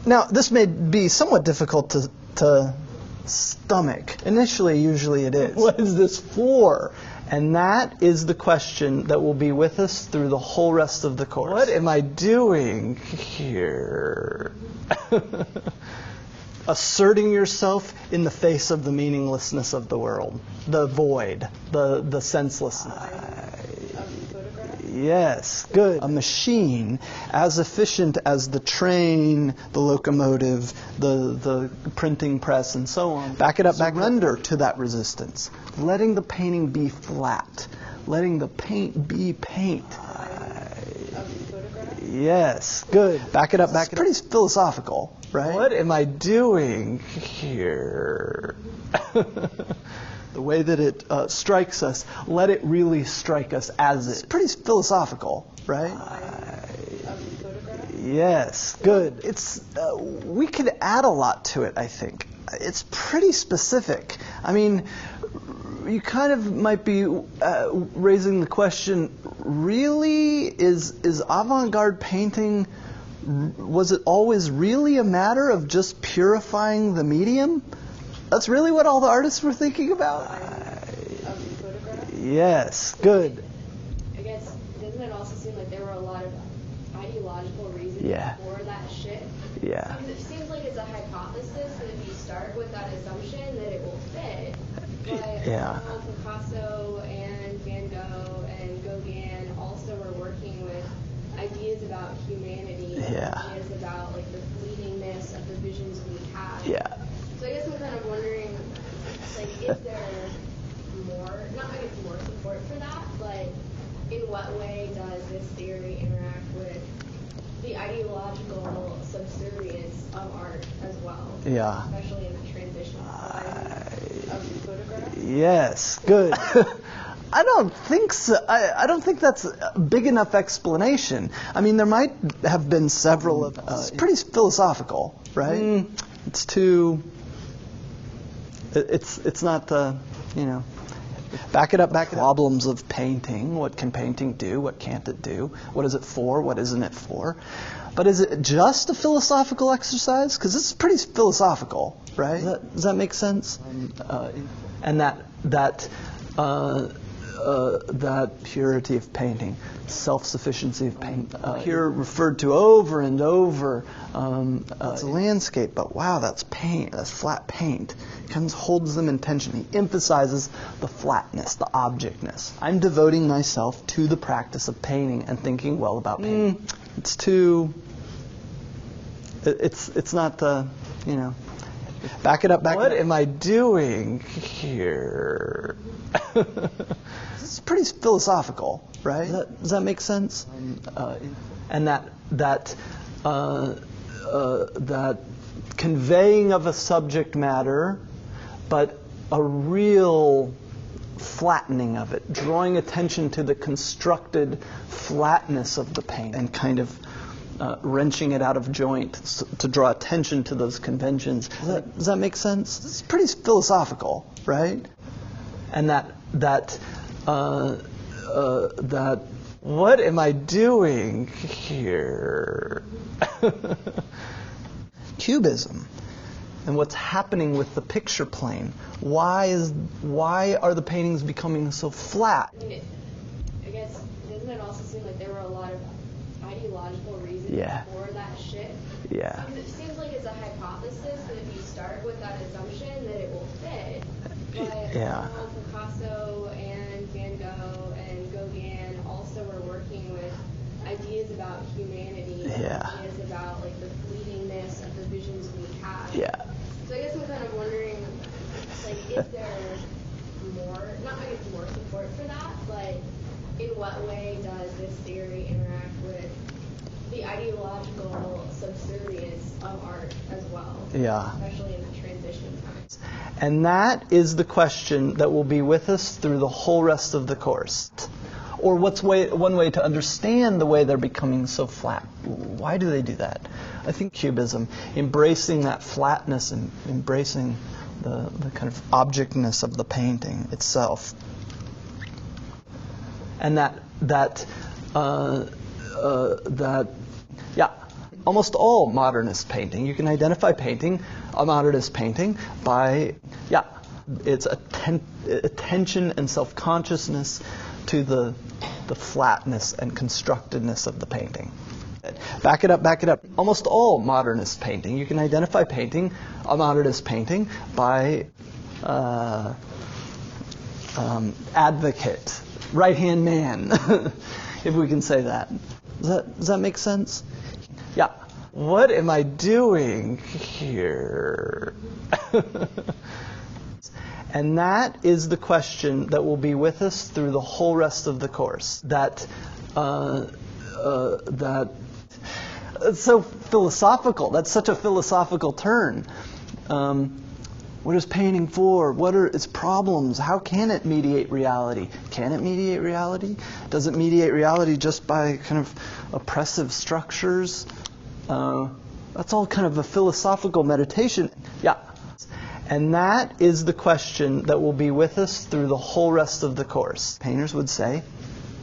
Now, this may be somewhat difficult to stomach. Initially, usually it is. What is this for? And that is the question that will be with us through the whole rest of the course. What am I doing here? Asserting yourself in the face of the meaninglessness of the world, the void, the senselessness. Yes, good. A machine as efficient as the train, the locomotive, the printing press, and so on. Back it up, surrender to that resistance. Letting the painting be flat. Letting the paint be paint. Yes, good. Back it up, back it up. It's pretty philosophical, right? What am I doing here? The way that it strikes us, let it really strike us as it. It's pretty philosophical, right? Yes, good. It's we could add a lot to it, I think. It's pretty specific. I mean, you kind of might be raising the question, really, is avant-garde painting, was it always really a matter of just purifying the medium? That's really what all the artists were thinking about? Yes, good. I guess, doesn't it also seem like there were a lot of ideological reasons for that shit? Yeah. It seems like it's a hypothesis, and if you start with that assumption, that it will fit. But Picasso and Van Gogh and Gauguin also were working with ideas about humanity, ideas about like the fleetingness of the visions we have. So I guess I'm kind of wondering, like, is there more, not I guess more support for that, but in what way does this theory interact with the ideological subservience of art as well? Especially in the transition of photograph? Yes, good. I don't think so. I don't think that's a big enough explanation. I mean, there might have been several of it's pretty philosophical, right? It's too. It's not the, back it up, back it up. Problems of painting. What can painting do? What can't it do? What is it for? What isn't it for? But is it just a philosophical exercise? Because this is pretty philosophical, right? Does that make sense? And that purity of painting, self-sufficiency of paint, here referred to over and over. It's a landscape, but wow, that's paint. That's flat paint. Holds them in tension. He emphasizes the flatness, the objectness. I'm devoting myself to the practice of painting and thinking well about painting. It's too. It's not the, Back it up, back it up. What am I doing here? This is pretty philosophical, right? Does that make sense? And that conveying of a subject matter, but a real flattening of it, drawing attention to the constructed flatness of the paint, and kind of wrenching it out of joint to draw attention to those conventions. Does that make sense? This is pretty philosophical, right? And that what am I doing here? Cubism and what's happening with the picture plane. Why are the paintings becoming so flat? I guess, doesn't it also seem like there were a lot of ideological reasons for that shit? It seems like it's a hypothesis, and if you start with that assumption, that it will fit. But Picasso and Van Gogh and Gauguin also were working with ideas about humanity, ideas about like the fleetingness of the visions we have. So I guess I'm kind of wondering, like, is there more support for that, but in what way does this theory interact with the ideological subservience of art as well? Especially in the transition times. And that is the question that will be with us through the whole rest of the course. Or one way to understand the way they're becoming so flat. Why do they do that? I think Cubism, embracing that flatness and embracing the kind of objectness of the painting itself. And almost all modernist painting. You can identify a modernist painting by, its attention and self-consciousness to the flatness and constructedness of the painting. Back it up. Almost all modernist painting. You can identify a modernist painting by advocate, right-hand man, if we can say that. Does that make sense? Yeah. What am I doing here? And that is the question that will be with us through the whole rest of the course. That's so philosophical. That's such a philosophical turn. What is painting for? What are its problems? How can it mediate reality? Can it mediate reality? Does it mediate reality just by kind of oppressive structures? That's all kind of a philosophical meditation. Yeah. And that is the question that will be with us through the whole rest of the course. Painters would say,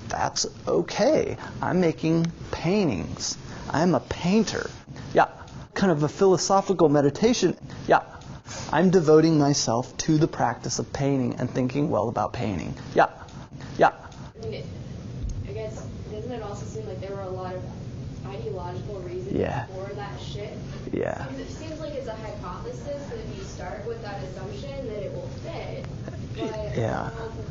that's okay. I'm making paintings. I'm a painter. Yeah. Kind of a philosophical meditation. Yeah. I'm devoting myself to the practice of painting and thinking well about painting. Yeah. I mean, I guess, doesn't it also seem like there were a lot of ideological reasons for that shit? Yeah. Because it seems like it's a hypothesis that if you start with that assumption that it will fit. But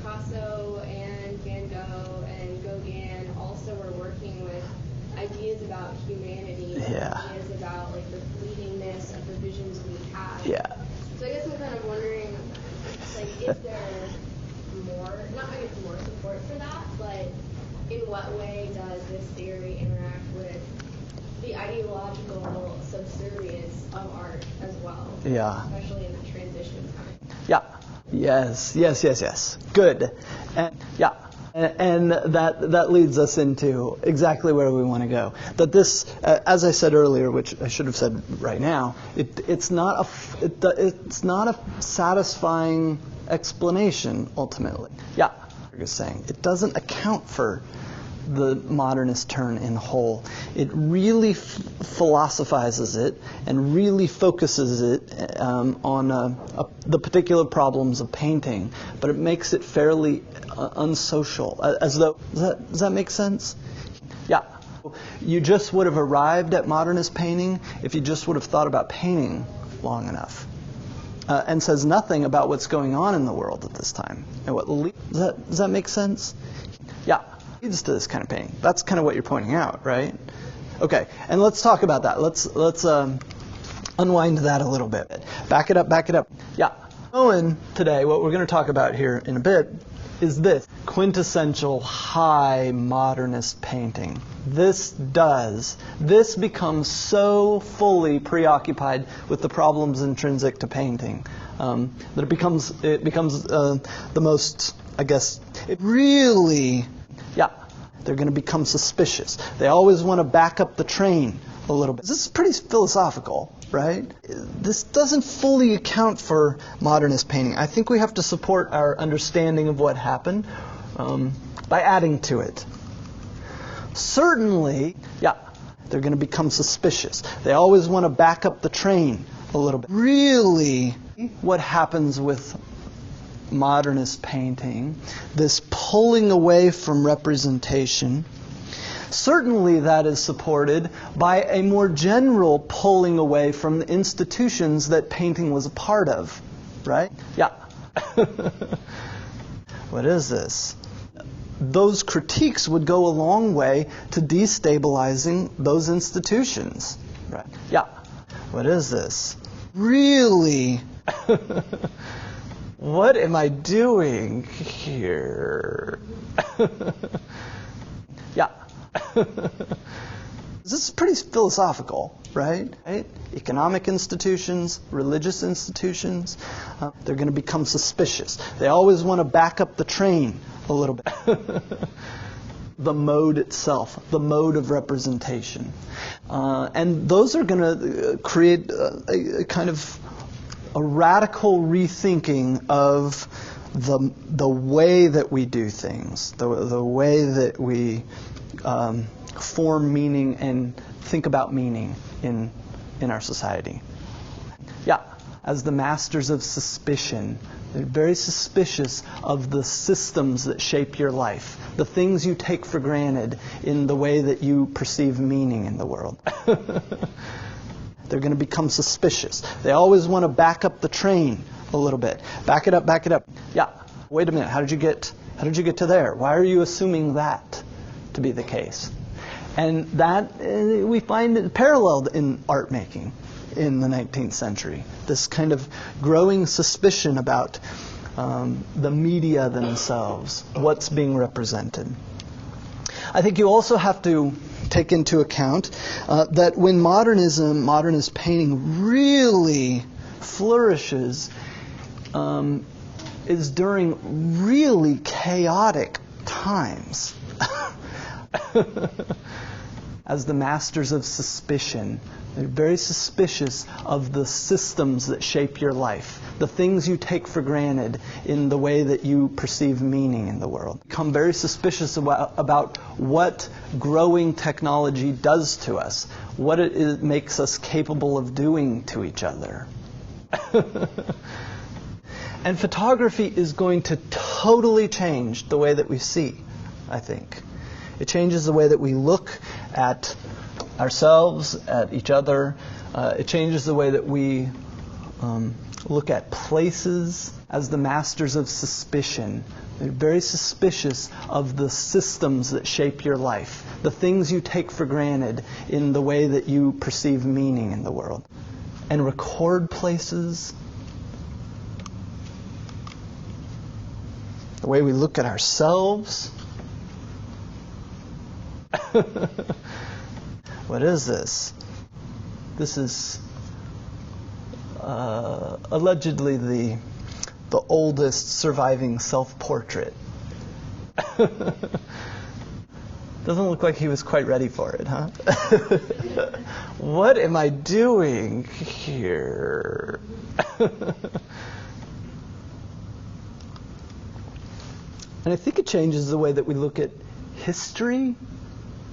Picasso and Van Gogh and Gauguin also were working with ideas about humanity, ideas about like the fleetingness of the visions we have. Yeah. So I guess I'm kind of wondering, like, is there more support for that? But in what way does this theory interact with the ideological subservience of art as well? Yeah. Especially in the transition time. Yeah. Yes. Good. And that leads us into exactly where we want to go. That this, as I said earlier, which I should have said right now, it's not a satisfying explanation ultimately. Yeah, you're saying it doesn't account for the modernist turn in whole. It really philosophizes it and really focuses it on the particular problems of painting, but it makes it fairly unsocial. As though does that make sense? Yeah. You just would have arrived at modernist painting if you just would have thought about painting long enough. And says nothing about what's going on in the world at this time. And does that make sense? Yeah. Leads to this kind of painting. That's kind of what you're pointing out, right? Okay, and let's talk about that. Let's unwind that a little bit. Back it up. Yeah. Today, what we're going to talk about here in a bit is this quintessential high modernist painting. This becomes so fully preoccupied with the problems intrinsic to painting that it becomes the most, I guess, it really. Yeah, they're going to become suspicious. They always want to back up the train a little bit. This is pretty philosophical, right? This doesn't fully account for modernist painting. I think we have to support our understanding of what happened by adding to it. Certainly, they're going to become suspicious. They always want to back up the train a little bit. Really, what happens with modernist painting, this pulling away from representation, certainly that is supported by a more general pulling away from the institutions that painting was a part of, right? Yeah. What is this? Those critiques would go a long way to destabilizing those institutions, right? Yeah. What is this? Really? What am I doing here? Yeah. This is pretty philosophical, right? Economic institutions, religious institutions, they're going to become suspicious. They always want to back up the train a little bit. The mode itself, the mode of representation. And those are going to create a kind of a radical rethinking of the way that we do things, the way that we form meaning and think about meaning in our society. Yeah, as the masters of suspicion. They're very suspicious of the systems that shape your life, the things you take for granted in the way that you perceive meaning in the world. They're going to become suspicious. They always want to back up the train a little bit. Back it up, back it up. Yeah, wait a minute. How did you get to there? Why are you assuming that to be the case? And that we find it paralleled in art making in the 19th century. This kind of growing suspicion about the media themselves, what's being represented. I think you also have to take into account that when modernist painting really flourishes, is during really chaotic times. As the masters of suspicion. They're very suspicious of the systems that shape your life, the things you take for granted in the way that you perceive meaning in the world. Become very suspicious about what growing technology does to us, what it makes us capable of doing to each other. And photography is going to totally change the way that we see, I think. It changes the way that we look at ourselves, at each other. It changes the way that we look at places. As the masters of suspicion. They're very suspicious of the systems that shape your life, the things you take for granted in the way that you perceive meaning in the world. And record places. The way we look at ourselves. What is this? This is allegedly the oldest surviving self-portrait. Doesn't look like he was quite ready for it, huh? What am I doing here? And I think it changes the way that we look at history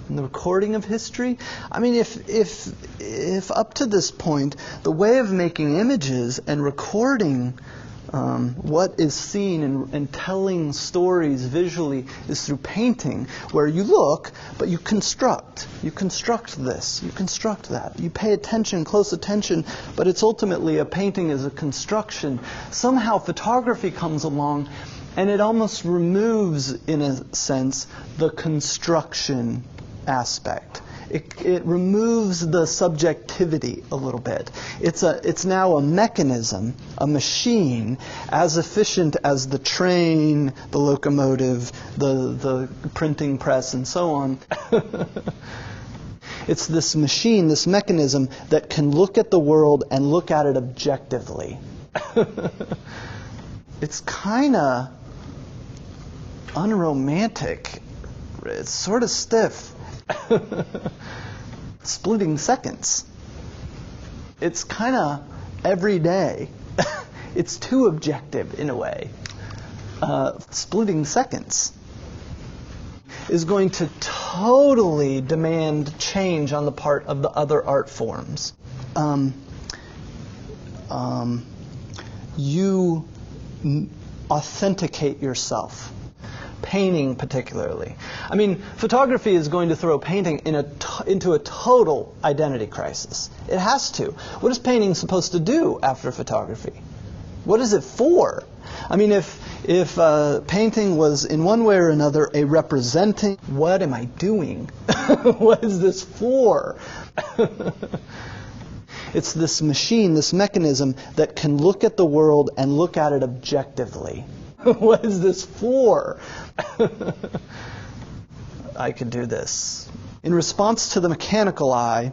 and the recording of history. I mean, if up to this point, the way of making images and recording what is seen and telling stories visually is through painting, where you look, but you construct. You construct this, you construct that. You pay attention, close attention, but it's ultimately a painting is a construction. Somehow photography comes along and it almost removes, in a sense, the construction aspect. It removes the subjectivity a little bit. It's now a mechanism, a machine, as efficient as the train, the locomotive, the printing press, and so on. It's this machine, this mechanism that can look at the world and look at it objectively. It's kind of unromantic. It's sort of stiff. Splitting seconds. It's kind of everyday. It's too objective in a way. Splitting seconds is going to totally demand change on the part of the other art forms. You authenticate yourself. Painting particularly. I mean, photography is going to throw painting into a total identity crisis. It has to. What is painting supposed to do after photography? What is it for? I mean, if painting was in one way or another a representing, what am I doing? What is this for? It's this machine, this mechanism that can look at the world and look at it objectively. What is this for? I could do this. In response to the mechanical eye,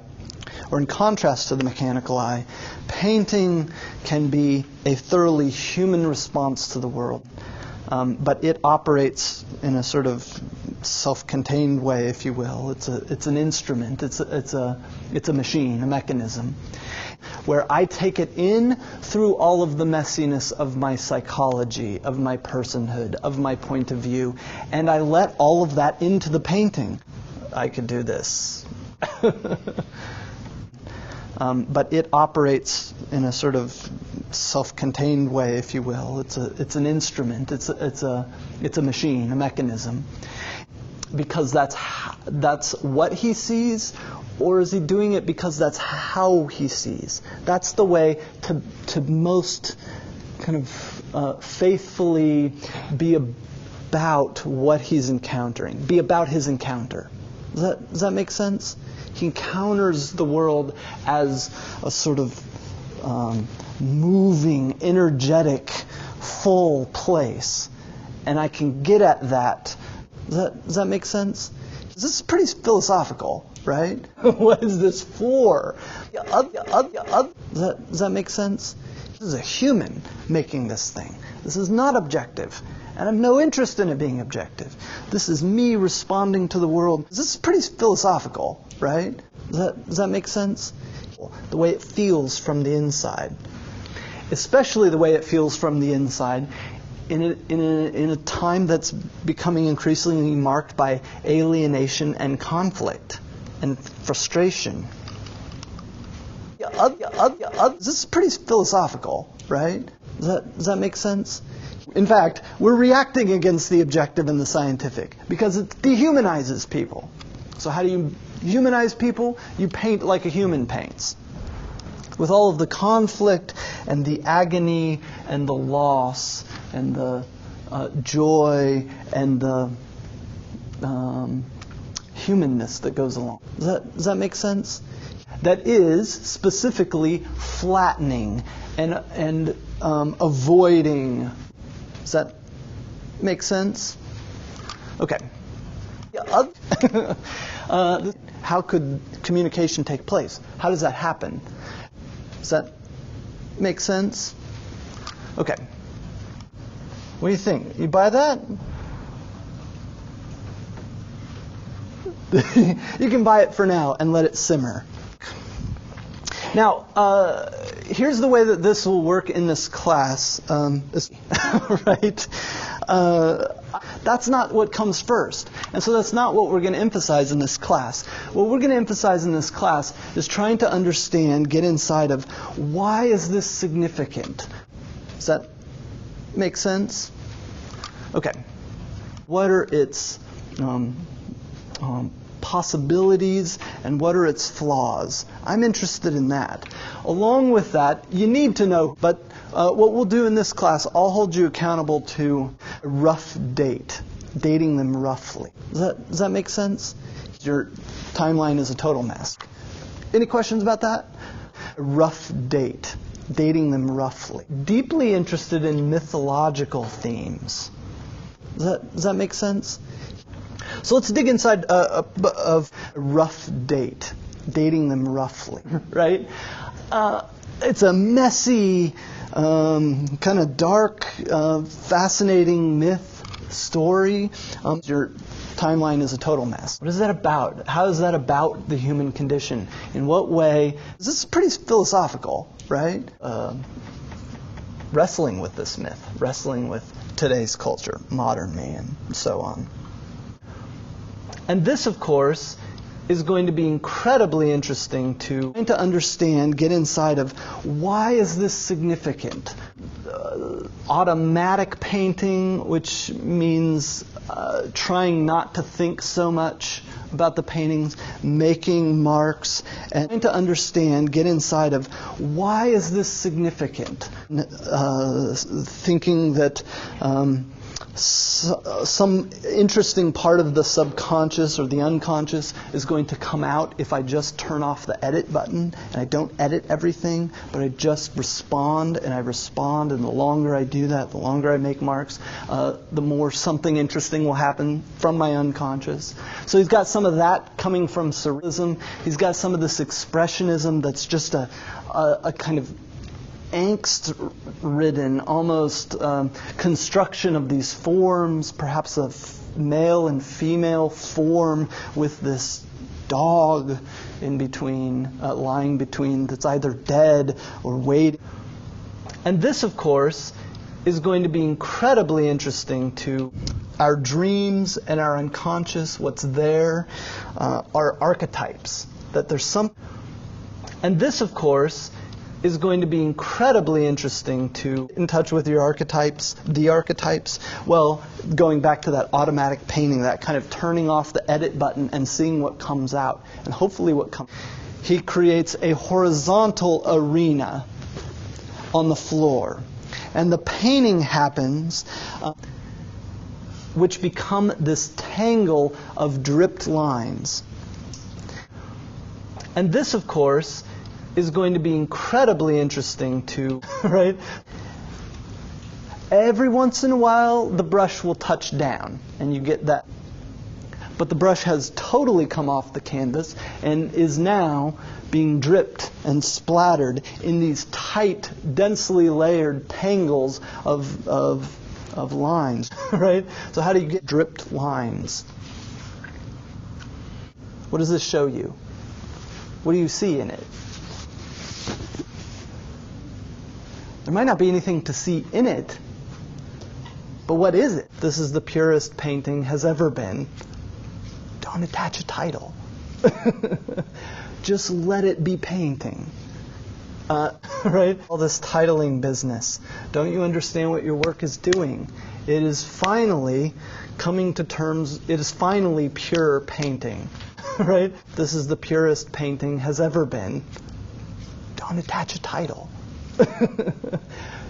or in contrast to the mechanical eye, painting can be a thoroughly human response to the world. But it operates in a sort of self-contained way, if you will. It's an instrument. It's a machine, a mechanism, where I take it in through all of the messiness of my psychology, of my personhood, of my point of view, and I let all of that into the painting. I could do this. But it operates in a sort of self-contained way, if you will. It's an instrument. It's a machine, a mechanism. Because that's what he sees, or is he doing it because that's how he sees? That's the way to most kind of faithfully be about what he's encountering, be about his encounter. Does that make sense? He encounters the world as a sort of moving, energetic, full place. And I can get at that. Does that make sense? This is pretty philosophical, right? What is this for? Does that make sense? This is a human making this thing. This is not objective. And I have no interest in it being objective. This is me responding to the world. This is pretty philosophical, right? Does that make sense? The way it feels from the inside. Especially the way it feels from the inside in a time that's becoming increasingly marked by alienation and conflict and frustration. This is pretty philosophical, right? Does that make sense? In fact, we're reacting against the objective and the scientific because it dehumanizes people. So how do you humanize people? You paint like a human paints. With all of the conflict and the agony and the loss and the joy and the humanness that goes along. Does that make sense? That is specifically flattening and avoiding. Does that make sense? Okay. How could communication take place? How does that happen? Does that make sense? Okay. What do you think? You buy that? You can buy it for now and let it simmer. Now, here's the way that this will work in this class. Right? That's not what comes first. And so that's not what we're going to emphasize in this class. What we're going to emphasize in this class is trying to understand, get inside of, why is this significant? Does that make sense? Okay. What are its possibilities and what are its flaws? I'm interested in that. Along with that, you need to know, but what we'll do in this class, I'll hold you accountable to a rough date, dating them roughly. Does that make sense? Your timeline is a total mess. Any questions about that? A rough date, dating them roughly. Deeply interested in mythological themes. Does that make sense? So let's dig inside of a rough date, dating them roughly, right? It's a messy, kind of dark, fascinating myth story. Your timeline is a total mess. What is that about? How is that about the human condition? In what way? This is pretty philosophical, right? Wrestling with this myth, wrestling with today's culture, modern man, and so on. And this, of course, is going to be incredibly interesting to understand, get inside of, why is this significant? Automatic painting, which means trying not to think so much about the paintings, making marks, and to understand, get inside of, why is this significant? Thinking that some interesting part of the subconscious or the unconscious is going to come out if I just turn off the edit button and I don't edit everything, but I just respond, and the longer I do that, the longer I make marks, the more something interesting will happen from my unconscious. So he's got some of that coming from surrealism. He's got some of this expressionism that's just a kind of angst-ridden, almost construction of these forms, perhaps a male and female form with this dog in between, lying between, that's either dead or waiting. And this, of course, is going to be incredibly interesting to our dreams and our unconscious, what's there, are archetypes. That there's some... And this, of course, is going to be incredibly interesting to in touch with your archetypes, the archetypes. Well, going back to that automatic painting, that kind of turning off the edit button and seeing what comes out. And hopefully what comes... He creates a horizontal arena on the floor. And the painting happens, which become this tangle of dripped lines. And this, of course, is going to be incredibly interesting to, right? Every once in a while, the brush will touch down, and you get that. But the brush has totally come off the canvas and is now being dripped and splattered in these tight, densely layered tangles of lines, right? So how do you get dripped lines? What does this show you? What do you see in it? There might not be anything to see in it, but what is it? This is the purest painting has ever been. Don't attach a title. Just let it be painting. Right? All this titling business. Don't you understand what your work is doing? It is finally coming to terms, it is finally pure painting. Right? This is the purest painting has ever been. Don't attach a title.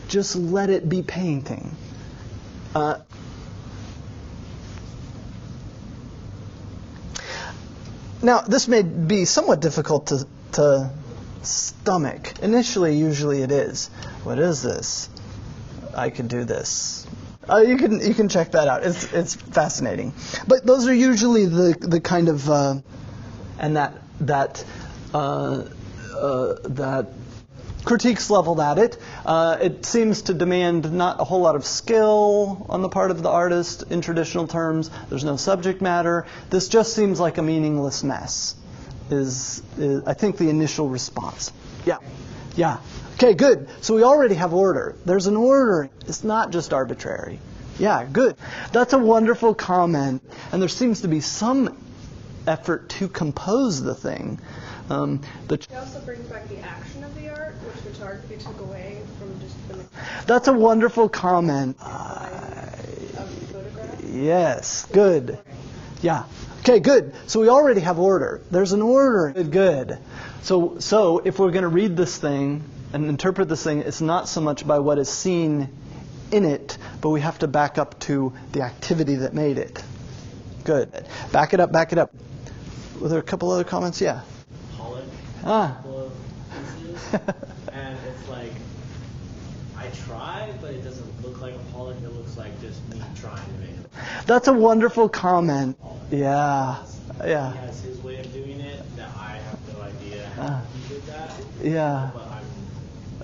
Just let it be painting. Now, this may be somewhat difficult to stomach. Initially, usually it is. What is this? I could do this. You can check that out. It's fascinating. But those are usually the kind of and that critiques leveled at it. It seems to demand not a whole lot of skill on the part of the artist in traditional terms. There's no subject matter. This just seems like a meaningless mess, is I think the initial response. Yeah. Okay, good. So we already have order. There's an order. It's not just arbitrary. Yeah, good. That's a wonderful comment. And there seems to be some effort to compose the thing. It also brings back the action of the art, which photography took away from just the... That's a wonderful comment. Yes, good. Yeah. Okay, good. So we already have order. There's an order. Good. So if we're going to read this thing and interpret this thing, it's not so much by what is seen in it, but we have to back up to the activity that made it. Good. Back it up. Were there a couple other comments? Yeah. Pollock. Couple of pieces. And it's like, I try, but it doesn't look like a Pollock. It looks like just me trying to make it. That's a wonderful comment. Yeah. He has his way of doing it that I have no idea how he did that. Yeah. But I'm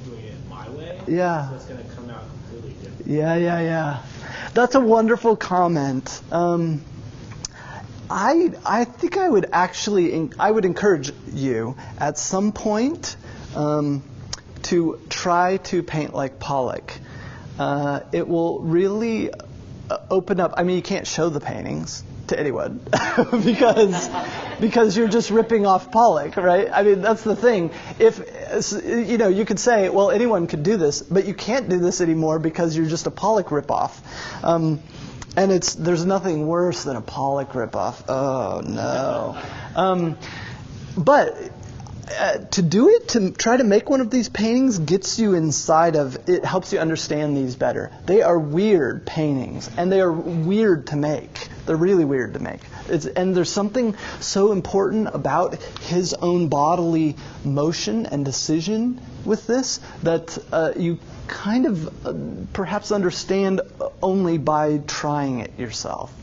doing it my way. Yeah. So it's going to come out completely different. Yeah. That's a wonderful comment. I think I would encourage you at some point to try to paint like Pollock. It will really open up. I mean, you can't show the paintings to anyone because you're just ripping off Pollock, right? I mean, that's the thing. If you could say, well, anyone could do this, but you can't do this anymore because you're just a Pollock ripoff. And there's nothing worse than a Pollock ripoff. Oh no. But to do it, to try to make one of these paintings, gets you inside of it, helps you understand these better. They are weird paintings, and they are weird to make. They're really weird to make. And there's something so important about his own bodily motion and decision with this that you kind of perhaps understand only by trying it yourself.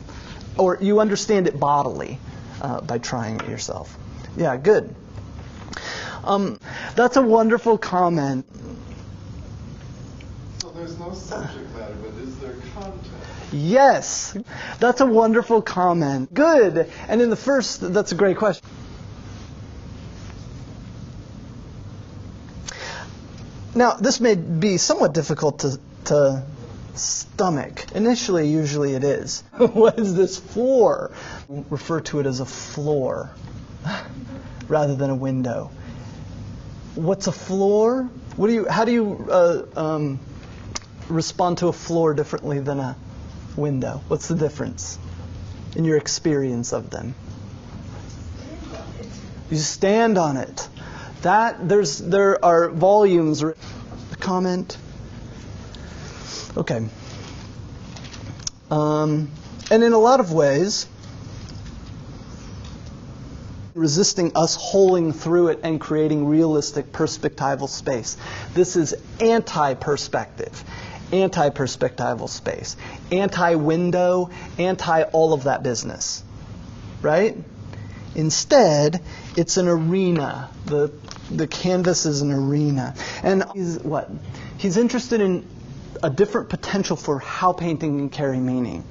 Or you understand it bodily by trying it yourself. Yeah, good. That's a wonderful comment. So there's no subject matter, but is there content? Yes, that's a wonderful comment. Good. And in the first, that's a great question. Now, this may be somewhat difficult to stomach. Initially, usually it is. What is this floor? Refer to it as a floor rather than a window. What's a floor? How do you respond to a floor differently than a window? What's the difference in your experience of them? You stand on it. There are volumes. A comment? Okay. And in a lot of ways, resisting us holing through it and creating realistic perspectival space. This is anti-perspective, anti-perspectival space, anti-window, anti-all of that business. Right? Instead, it's an arena. The canvas is an arena. And he's interested in a different potential for how painting can carry meaning.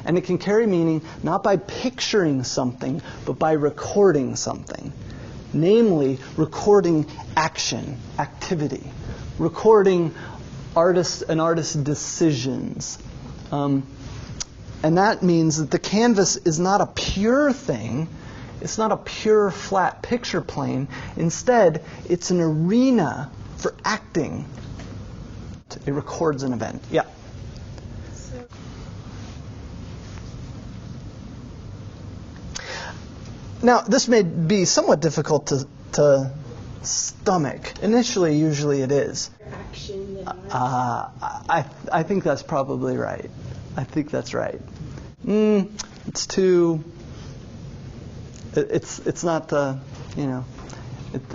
And it can carry meaning not by picturing something, but by recording something. Namely, recording action, activity. Recording an artist's decisions. And that means that the canvas is not a pure thing. It's not a pure, flat picture plane. Instead, it's an arena for acting. It records an event. Yeah. Now, this may be somewhat difficult to stomach. Initially, usually it is. I think that's probably right. I think that's right. It's too. It's not the,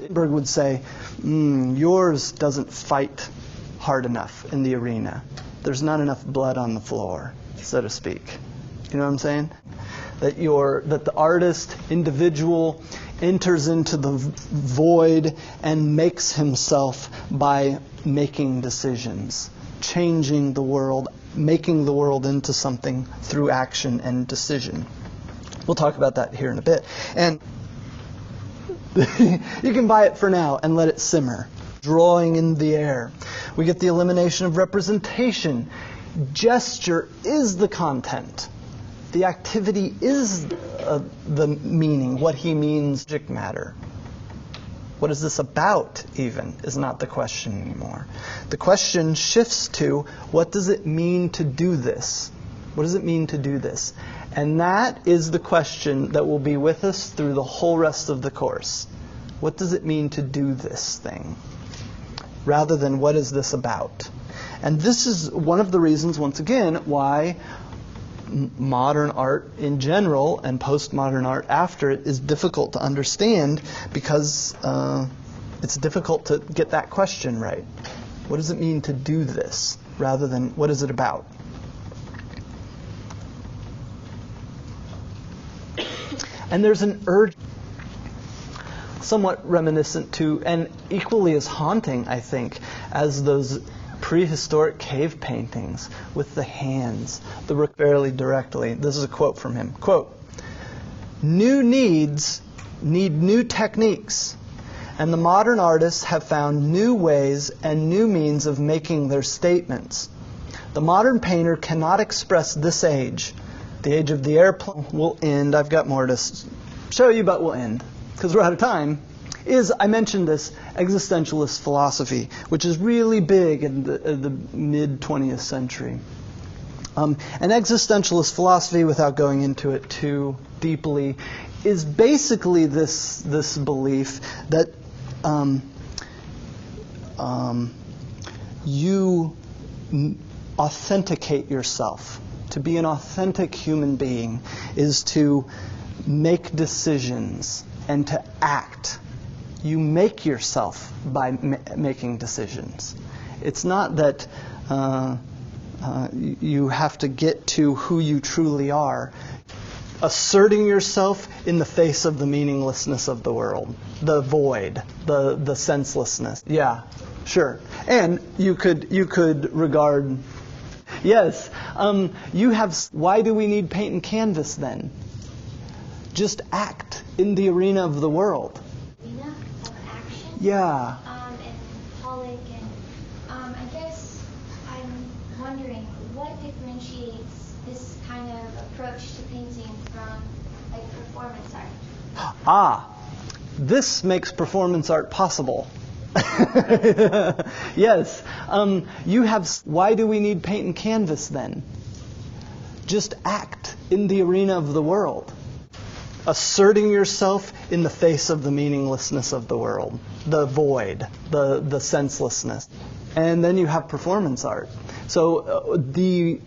Berg would say, yours doesn't fight hard enough in the arena. There's not enough blood on the floor, so to speak. You know what I'm saying? That the artist, individual, enters into the void and makes himself by making decisions, changing the world, making the world into something through action and decision. We'll talk about that here in a bit. And you can buy it for now and let it simmer. Drawing in the air. We get the elimination of representation. Gesture is the content. The activity is the meaning, what he means, subject matter. What is this about, even, is not the question anymore. The question shifts to, what does it mean to do this? What does it mean to do this? And that is the question that will be with us through the whole rest of the course. What does it mean to do this thing? Rather than what is this about? And this is one of the reasons, once again, why modern art in general and postmodern art after it is difficult to understand, because it's difficult to get that question right. What does it mean to do this? Rather than what is it about? And there's an urge, somewhat reminiscent to, and equally as haunting, I think, as those prehistoric cave paintings with the hands, fairly directly. This is a quote from him. Quote, "New needs need new techniques, and the modern artists have found new ways and new means of making their statements. The modern painter cannot express this age. The age of the airplane will end." I've got more to show you, but we'll end because we're out of time. I mentioned this existentialist philosophy, which is really big in the mid-20th century. An existentialist philosophy, without going into it too deeply, is basically this belief that you authenticate yourself. To be an authentic human being is to make decisions and to act. You make yourself by making decisions. It's not that you have to get to who you truly are. Asserting yourself in the face of the meaninglessness of the world, the void, the senselessness. Yeah, sure. And you could regard. Yes. Why do we need paint and canvas then? Just act in the arena of the world. Arena of action? Yeah. And Pollock, and I guess I'm wondering, what differentiates this kind of approach to painting from like performance art? This makes performance art possible. Yes. Why do we need paint and canvas then? Just act in the arena of the world. Asserting yourself in the face of the meaninglessness of the world, the void, the senselessness. And then you have performance art. So this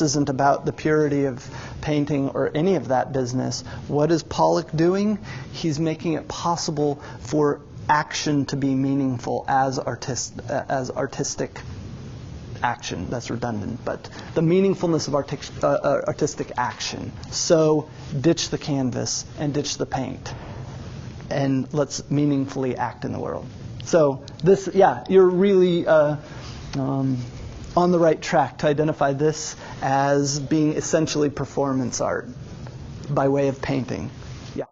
isn't about the purity of painting or any of that business. What is Pollock doing? He's making it possible for action to be meaningful as artistic action. That's redundant, but the meaningfulness of artistic action. So ditch the canvas and ditch the paint, and let's meaningfully act in the world. So you're really on the right track to identify this as being essentially performance art by way of painting.